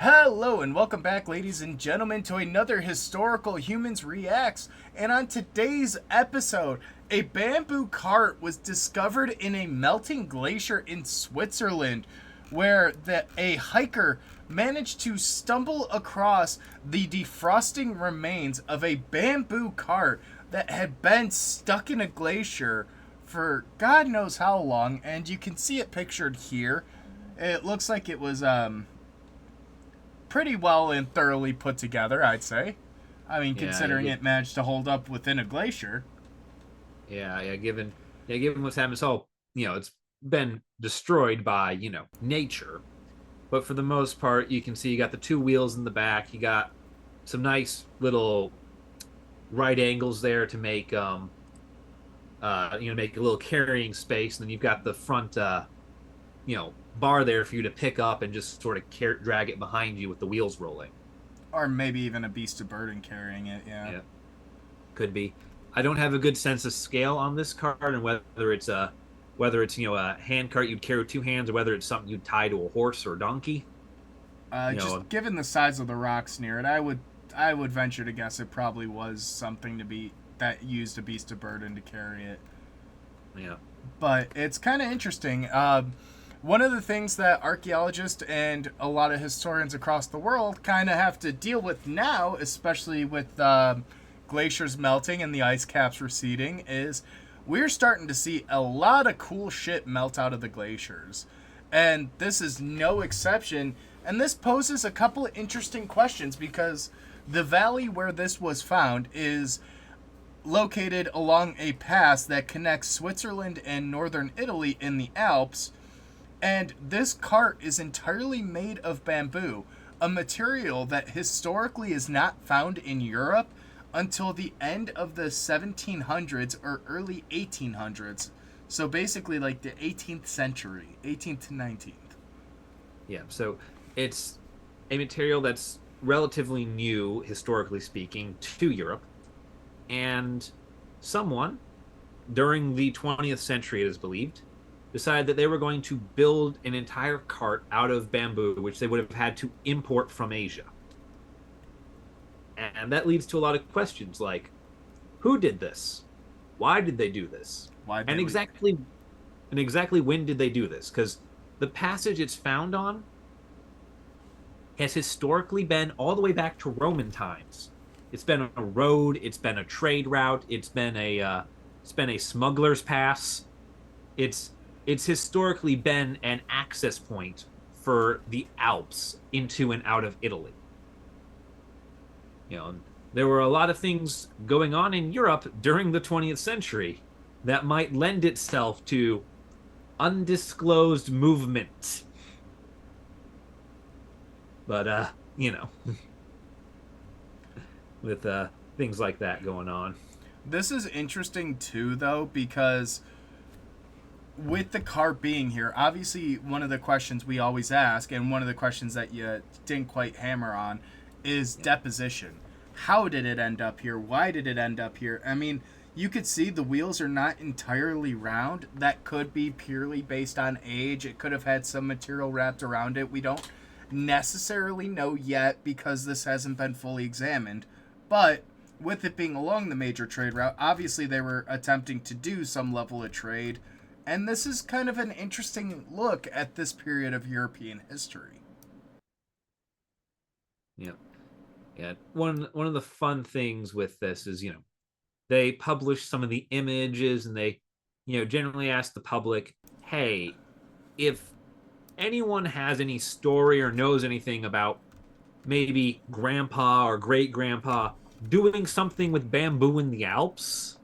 Hello and welcome back, ladies and gentlemen, to another Historical Humans Reacts. And on today's episode, a bamboo cart was discovered in a melting glacier in Switzerland, where a hiker managed to stumble across the defrosting remains of a bamboo cart that had been stuck in a glacier for God knows how long. And you can see it pictured here. It looks like it was pretty well and thoroughly put together, I'd say. I mean, Yeah, considering it managed to hold up within a glacier. given what's happened, so it's been destroyed by nature, but for the most part, you can see you got the two wheels in the back. You got some nice little right angles there to make make a little carrying space, and then you've got the front bar there for you to pick up and just sort of drag it behind you with the wheels rolling. Or maybe even a beast of burden carrying it, yeah. Yeah, could be. I don't have a good sense of scale on this card and whether it's a hand cart you'd carry with two hands or whether it's something you'd tie to a horse or a donkey. You know, Just given the size of the rocks near it, I would venture to guess it probably was something to be that used a beast of burden to carry it. yeah, But it's kind of interesting. One of the things that archaeologists and a lot of historians across the world kind of have to deal with now, especially with glaciers melting and the ice caps receding, is we're starting to see a lot of cool shit melt out of the glaciers. And this is no exception. And this poses a couple of interesting questions because the valley where this was found is located along a pass that connects Switzerland and northern Italy in the Alps. And this cart is entirely made of bamboo, a material that historically is not found in Europe until the end of the 1700s or early 1800s. So basically, like the 18th century, 18th to 19th. yeah. So it's a material that's relatively new, historically speaking, to Europe, and someone during the 20th century, it is believed, decided that they were going to build an entire cart out of bamboo, which they would have had to import from Asia. And that leads to a lot of questions like, who did this? Why did they do this? Why And did we? exactly when did they do this? Because the passage it's found on has historically been all the way back to Roman times. It's been a road, it's been a trade route, it's been a smuggler's pass. It's it's historically been an access point for the Alps into and out of Italy. You know, there were a lot of things going on in Europe during the 20th century that might lend itself to undisclosed movement. But you know, with things like that going on. This is interesting too, though, because with the cart being here, obviously one of the questions we always ask, and one of the questions that you didn't quite hammer on, is Yeah. deposition. How did it end up here? Why did it end up here? I mean, you could see the wheels are not entirely round. That could be purely based on age. It could have had some material wrapped around it. We don't necessarily know yet because this hasn't been fully examined. But with it being along the major trade route, obviously they were attempting to do some level of trade. And this is kind of an interesting look at this period of European history. Yeah. Yeah. One of the fun things with this is, they publish some of the images and they, generally ask the public, hey, if anyone has any story or knows anything about maybe grandpa or great grandpa doing something with bamboo in the Alps,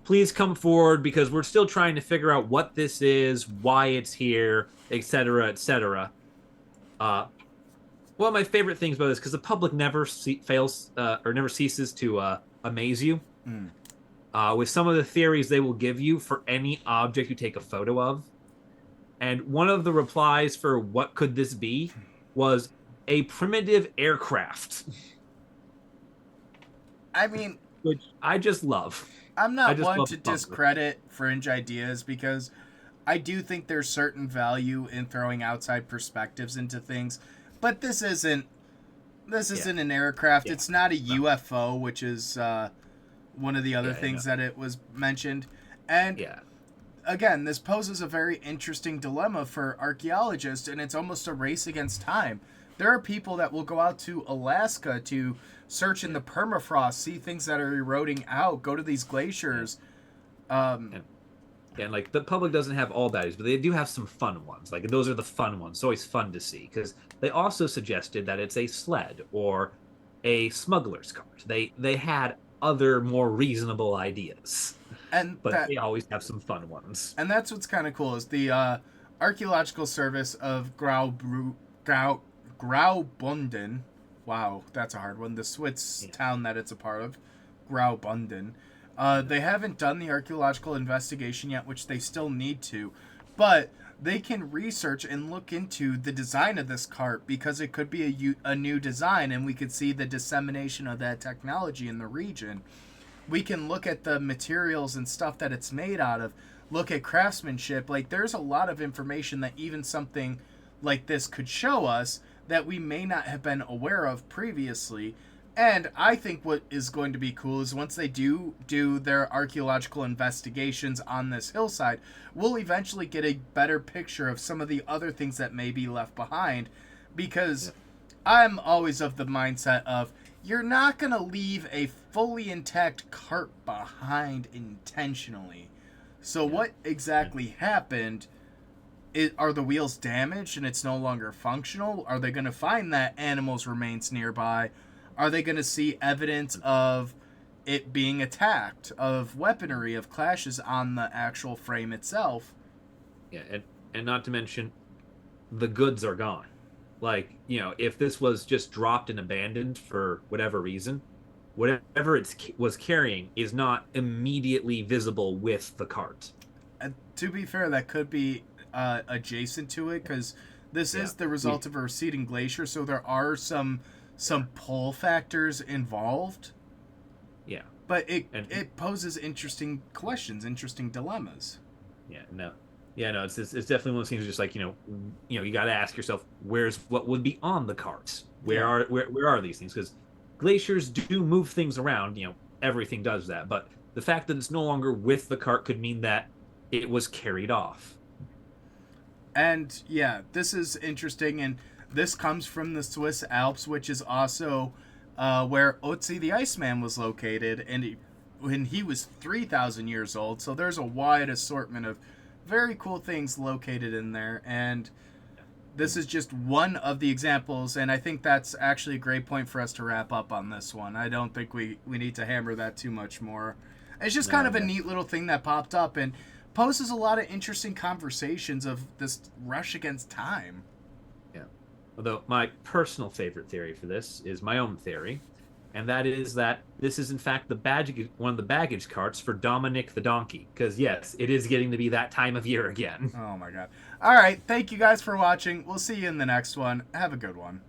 please come forward because we're still trying to figure out what this is, why it's here, etc., etc. Uh, One of my favorite things about this, because the public never fails or never ceases to amaze you Mm. with some of the theories they will give you for any object you take a photo of. And one of the replies for what could this be was a primitive aircraft, I mean, which I just love. I'm I not just one love to the public. discredit fringe ideas because I do think there's certain value in throwing outside perspectives into things. But this Yeah. isn't an aircraft. Yeah. It's not a No. UFO, which is one of the other Yeah. things that it was mentioned. And Yeah. again, this poses a very interesting dilemma for archaeologists, and it's almost a race against time. There are people that will go out to Alaska to search in the permafrost, see things that are eroding out, go to these glaciers. And, and like the public doesn't have all baddies, but they do have some fun ones. Like those are the fun ones. It's always fun to see because they also suggested that it's a sled or a smuggler's cart. They had other more reasonable ideas, And but that they always have some fun ones. and that's what's kind of cool is the Archaeological Service of Graubünden. Wow, that's a hard one. The Swiss town that it's a part of, Graubünden. They haven't done the archaeological investigation yet, which they still need to, but they can research and look into the design of this cart because it could be a new design, and we could see the dissemination of that technology in the region. We can look at the materials and stuff that it's made out of, look at craftsmanship. Like, there's a lot of information that even something like this could show us that we may not have been aware of previously. And I think what is going to be cool is once they do their archaeological investigations on this hillside, we'll eventually get a better picture of some of the other things that may be left behind. Because I'm always of the mindset of, you're not going to leave a fully intact cart behind intentionally. So what exactly happened? Are the wheels damaged and it's no longer functional? Are they going to find that animals' remains nearby? Are they going to see evidence of it being attacked, of weaponry, of clashes on the actual frame itself? Yeah, and not to mention, the goods are gone. Like, if this was just dropped and abandoned for whatever reason, whatever it was carrying is not immediately visible with the cart. And to be fair, that could be adjacent to it because this is the result of a receding glacier, so there are some pull factors involved. Yeah. But it poses interesting questions, interesting dilemmas. It's definitely one of those things. Just like you got to ask yourself, where's what would be on the carts? Where are these things? Because glaciers do move things around. Everything does that. But the fact that it's no longer with the cart could mean that it was carried off. And this is interesting, and this comes from the Swiss Alps, which is also where Otzi the Iceman was located, and when he was 3,000 years old. So there's a wide assortment of very cool things located in there, and this is just one of the examples, and I think that's actually a great point for us to wrap up on this one. I don't think we need to hammer that too much more. It's just kind of a neat little thing that popped up and poses a lot of interesting conversations of this rush against time. Yeah. Although my personal favorite theory for this is my own theory, and that is that this is in fact one of the baggage carts for Dominic the donkey. Because yes, it is getting to be that time of year again. Oh my god. All right, thank you guys for watching. We'll see you in the next one. Have a good one.